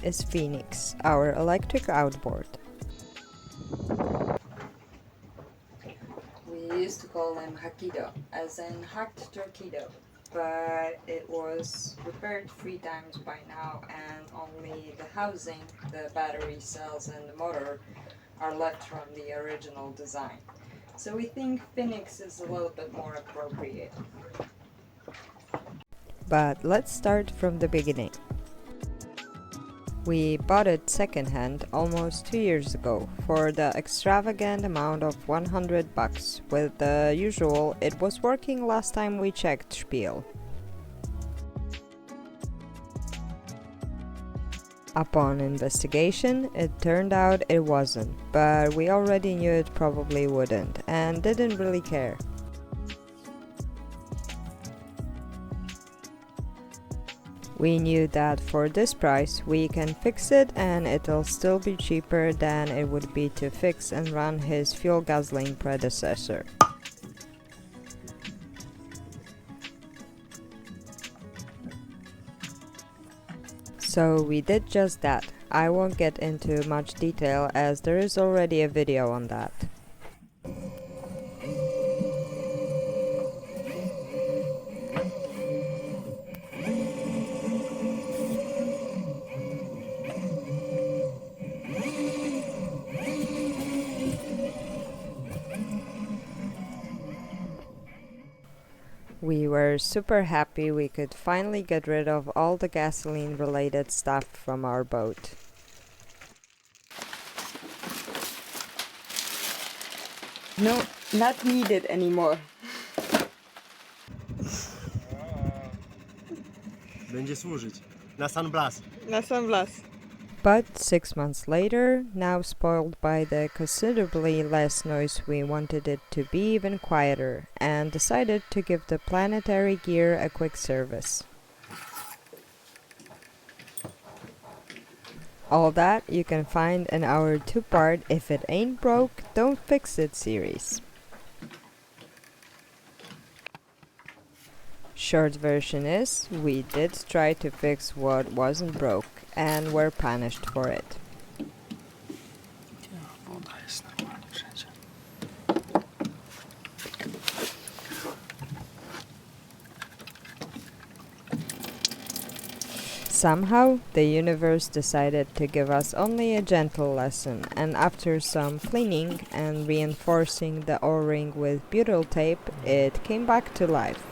is Phoenix, our electric outboard. We used to call him Haquedoo, as in hacked Torquedoo, but it was repaired 3 times by now, and only the housing, the battery cells and the motor are left from the original design. So we think Phoenix is a little bit more appropriate. But let's start from the beginning. We bought it secondhand almost 2 years ago for the extravagant amount of $100 with the usual "it was working last time we checked" spiel. Upon investigation, it turned out it wasn't, but we already knew it probably wouldn't and didn't really care. We knew that for this price we can fix it and it'll still be cheaper than it would be to fix and run his fuel guzzling predecessor. So we did just that. I won't get into much detail as there is already a video on that. We were super happy we could finally get rid of all the gasoline related stuff from our boat. No, not needed anymore. Będzie służyć. Na sunblast. Na sunblast. But 6 months later, now spoiled by the considerably less noise, we wanted it to be even quieter and decided to give the planetary gear a quick service. All that you can find in our 2-part If It Ain't Broke, Don't Fix It series. Short version is, we did try to fix what wasn't broke and were punished for it. Somehow, the universe decided to give us only a gentle lesson, and after some cleaning and reinforcing the O-ring with butyl tape, it came back to life.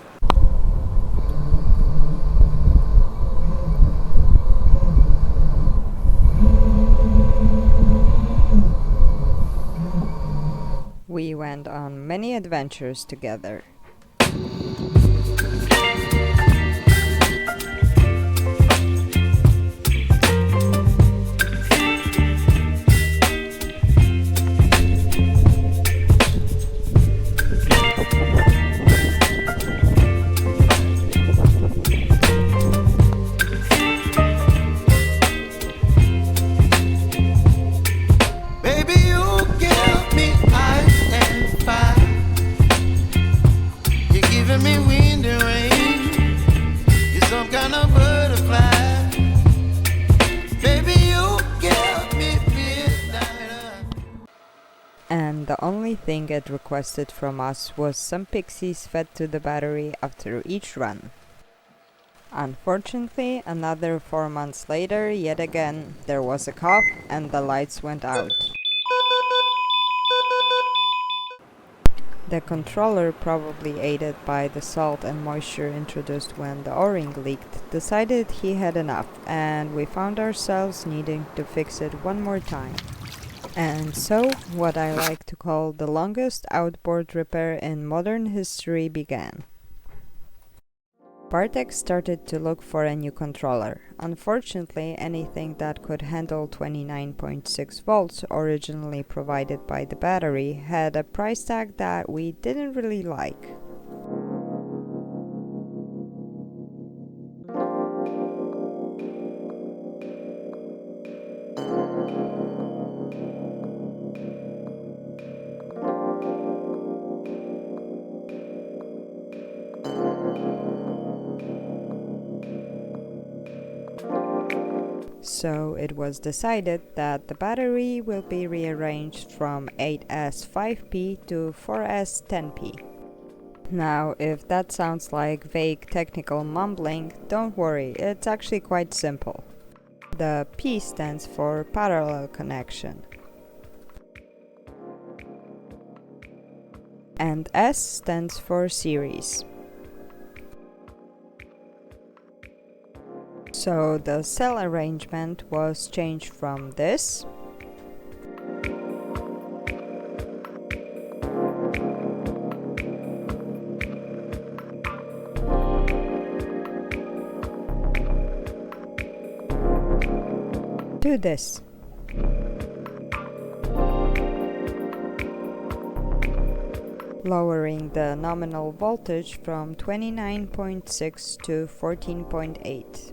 We went on many adventures together. And the only thing it requested from us was some pixies fed to the battery after each run. Unfortunately, another 4 months later, yet again, there was a cough and the lights went out. The controller, probably aided by the salt and moisture introduced when the O-ring leaked, decided he had enough, and we found ourselves needing to fix it one more time. And so, what I like to call the longest outboard repair in modern history began. Bartek started to look for a new controller. Unfortunately, anything that could handle 29.6 volts, originally provided by the battery, had a price tag that we didn't really like. So it was decided that the battery will be rearranged from 8S5P to 4S10P. Now, if that sounds like vague technical mumbling, don't worry, it's actually quite simple. The P stands for parallel connection, and S stands for series. So the cell arrangement was changed from this to this. Lowering the nominal voltage from 29.6 to 14.8.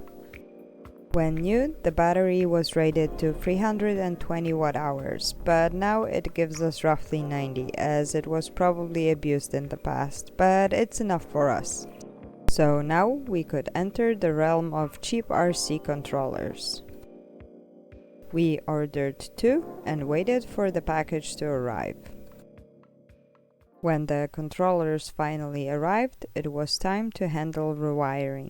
When new, the battery was rated to 320 watt-hours, but now it gives us roughly 90, as it was probably abused in the past, but it's enough for us. So now we could enter the realm of cheap RC controllers. We ordered 2 and waited for the package to arrive. When the controllers finally arrived, it was time to handle rewiring.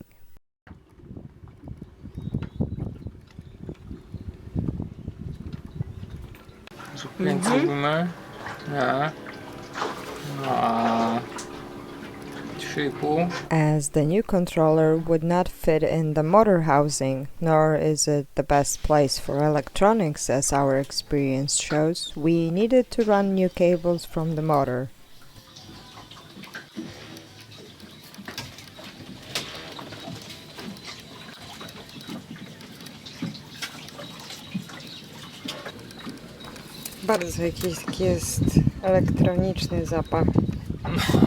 Zrobimy na 3,5. As the new controller would not fit in the motor housing, nor is it the best place for electronics as our experience shows, we needed to run new cables from the motor. Bardzo jakiś taki jest elektroniczny zapach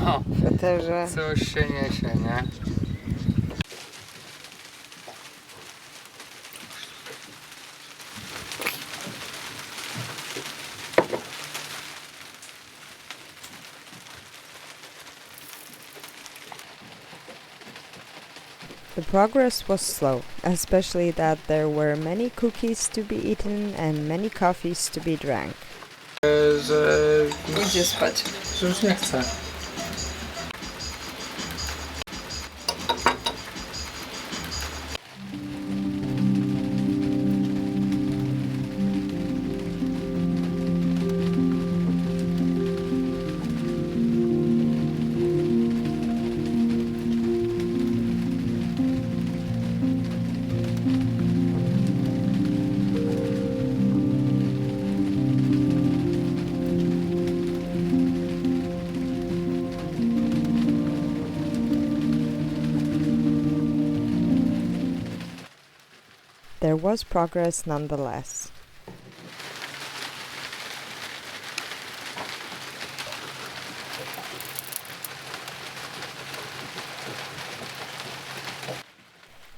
No, w eterze. coś się niesie, nie? The progress was slow, especially that there were many cookies to be eaten and many coffees to be drank. Że Idzie spać. już nie chcę. There was progress nonetheless.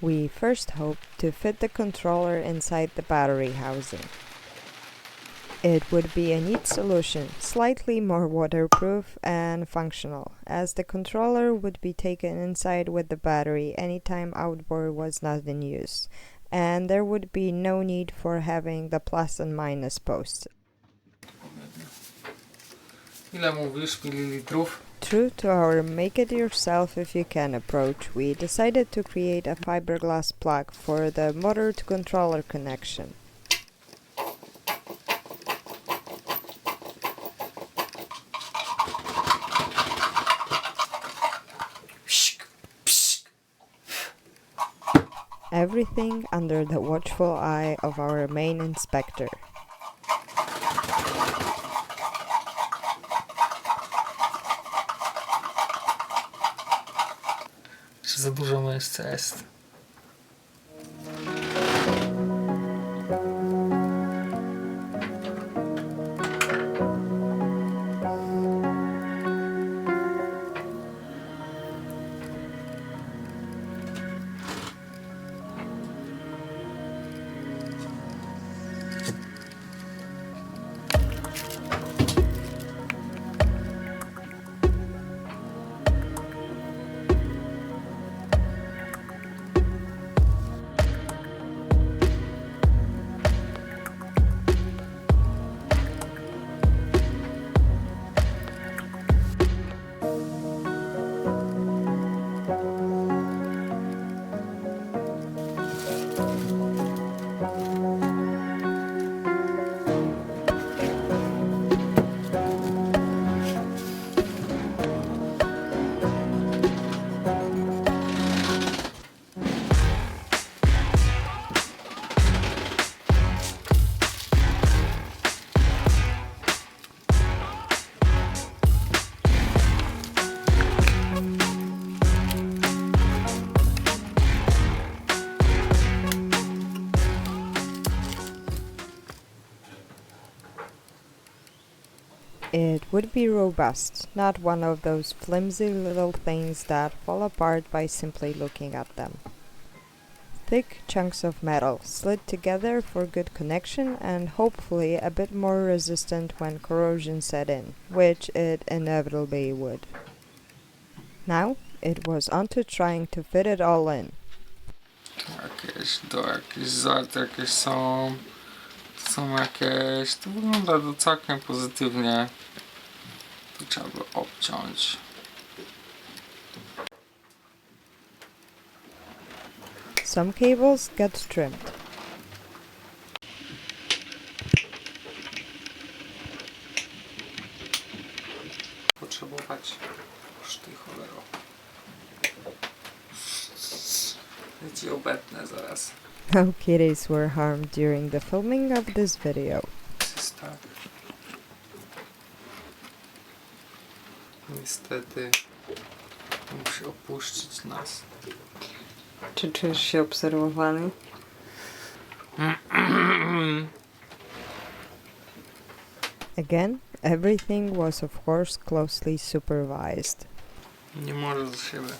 We first hoped to fit the controller inside the battery housing. It would be a neat solution, slightly more waterproof and functional, as the controller would be taken inside with the battery anytime outboard was not in use, and there would be no need for having the plus and minus posts. Ile mówisz mililitrów? True to our make-it-yourself-if-you-can approach, we decided to create a fiberglass plug for the motor-to-controller connection. Everything under the watchful eye of our main inspector. Czy za dużo miejsca jest? It would be robust, not one of those flimsy little things that fall apart by simply looking at them. Thick chunks of metal slid together for good connection and hopefully a bit more resistant when corrosion set in, which it inevitably would. Now it was on to trying to fit it all in. Jakieś zarte jakieś są. Są jakieś. To wygląda to całkiem pozytywnie. Tu trzeba by obciąć. Some cables get trimmed. Potrzebować szty cholero. Ja ci obetnę zaraz. No kitties were harmed during the filming of this video. Jest tak. Niestety musi opuścić nas. Czy czujesz się obserwowany? Again, everything was of course closely supervised. Nie może z siebie.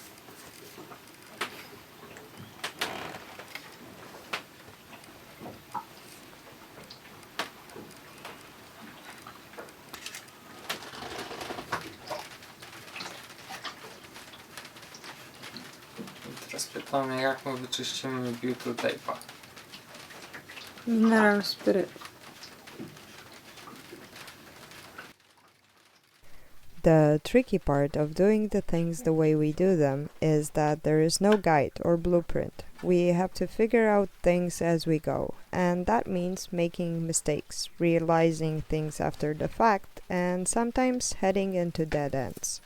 Teraz pytamy, jak my wyczyścimy butyl tape'a. Mineral spirit. The tricky part of doing the things the way we do them is that there is no guide or blueprint. We have to figure out things as we go, and that means making mistakes, realizing things after the fact, and sometimes heading into dead ends.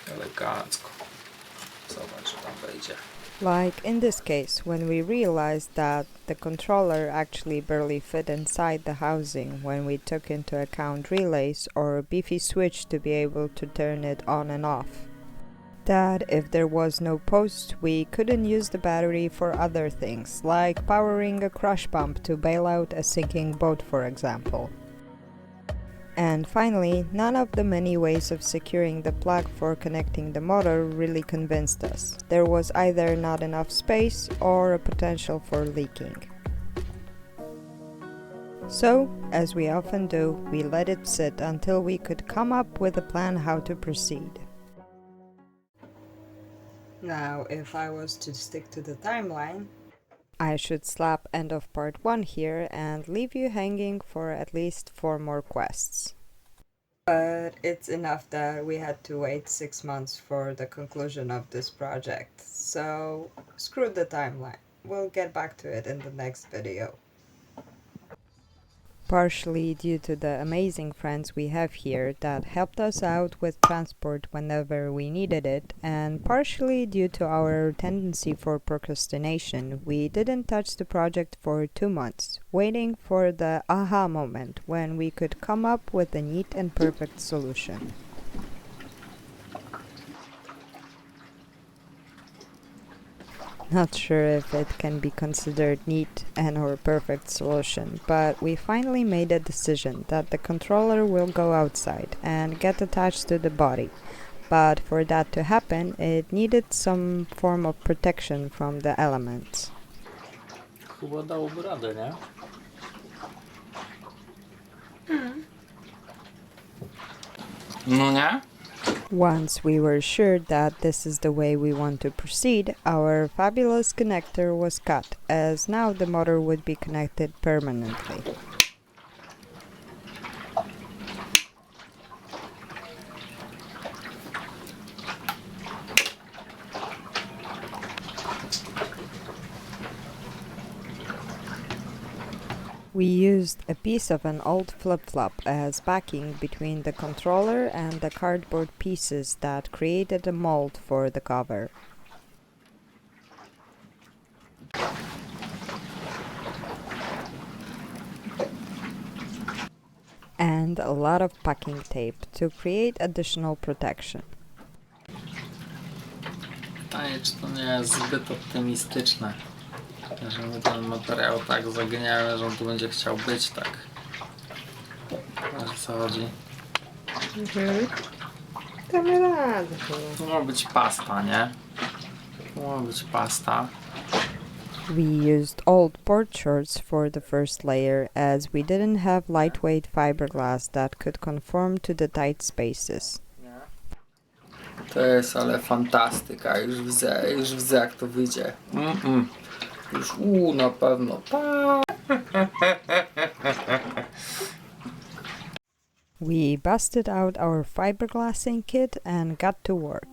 Elegancko. Zobacz, że tam wejdzie. Like in this case, when we realized that the controller actually barely fit inside the housing when we took into account relays or a beefy switch to be able to turn it on and off. That if there was no post, we couldn't use the battery for other things, like powering a crush pump to bail out a sinking boat, for example. And finally, none of the many ways of securing the plug for connecting the motor really convinced us. There was either not enough space or a potential for leaking. So, as we often do, we let it sit until we could come up with a plan how to proceed. Now, if I was to stick to the timeline, I should slap end of part 1 here and leave you hanging for at least 4 more quests. But it's enough that we had to wait 6 months for the conclusion of this project, so screw the timeline. We'll get back to it in the next video. Partially due to the amazing friends we have here that helped us out with transport whenever we needed it, and partially due to our tendency for procrastination, we didn't touch the project for 2 months, waiting for the aha moment when we could come up with a neat and perfect solution. Not sure if it can be considered neat and or perfect solution, but we finally made a decision that the controller will go outside and get attached to the body. But for that to happen, it needed some form of protection from the elements. Chyba dałoby radę, nie? No nie? Once we were sure that this is the way we want to proceed, our fabulous connector was cut, as now the motor would be connected permanently. We used a piece of an old flip-flop as backing between the controller and the cardboard pieces that created a mold for the cover. And a lot of packing tape to create additional protection. Pytanie, czy to nie jest zbyt optymistyczne, że my ten materiał tak zagniemy, że on tu będzie chciał być tak. Wiesz, o co chodzi? Damy radę chyba. Tu ma być pasta, nie? Tu ma być pasta. We used old board shorts for the first layer as we didn't have lightweight fiberglass that could conform to the tight spaces. To jest ale fantastyka, już widzę jak to wyjdzie. Już na pewno. We busted out our fiberglassing kit and got to work.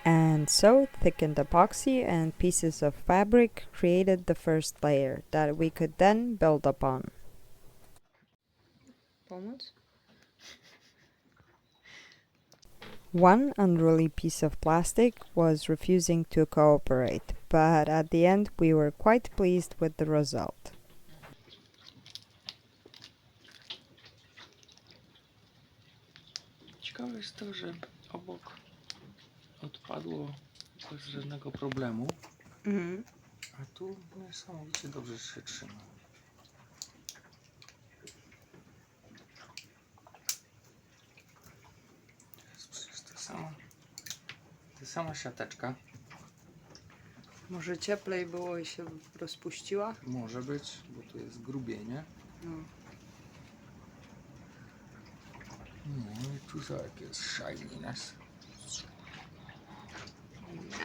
And so thickened epoxy and pieces of fabric created the first layer that we could then build upon. Pomóc? One unruly piece of plastic was refusing to cooperate, but at the end we were quite pleased with the result. Ciekawe jest to, że obok odpadło bez żadnego problemu, a tu niesamowicie dobrze się trzyma. To jest przecież ta sama siateczka. Może cieplej było i się rozpuściła? Może być, bo tu jest grubienie. No. No i tu jak jest shininess.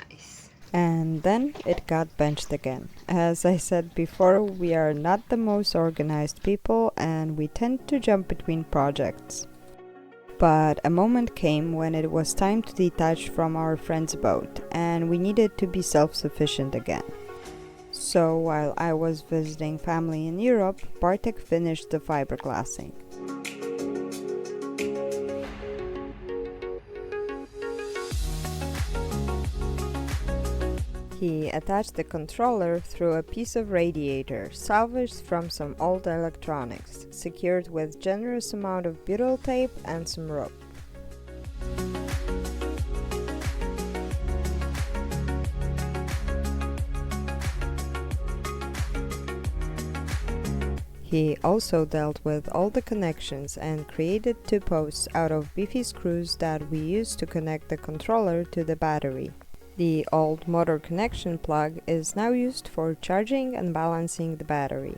Nice. And then it got benched again. As I said before, we are not the most organized people and we tend to jump between projects. But a moment came when it was time to detach from our friend's boat and we needed to be self-sufficient again. So while I was visiting family in Europe, Bartek finished the fiberglassing. He attached the controller through a piece of radiator salvaged from some old electronics, secured with generous amount of butyl tape and some rope. He also dealt with all the connections and created 2 posts out of beefy screws that we used to connect the controller to the battery. The old motor connection plug is now used for charging and balancing the battery.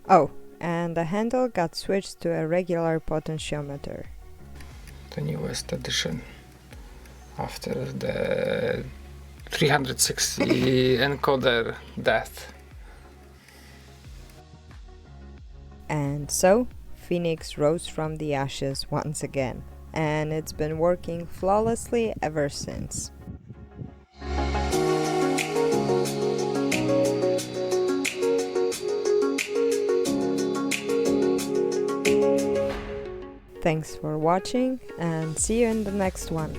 Oh, and the handle got switched to a regular potentiometer. The newest addition after the 360 encoder death. And so, Phoenix rose from the ashes once again, and it's been working flawlessly ever since. Thanks for watching, and see you in the next one.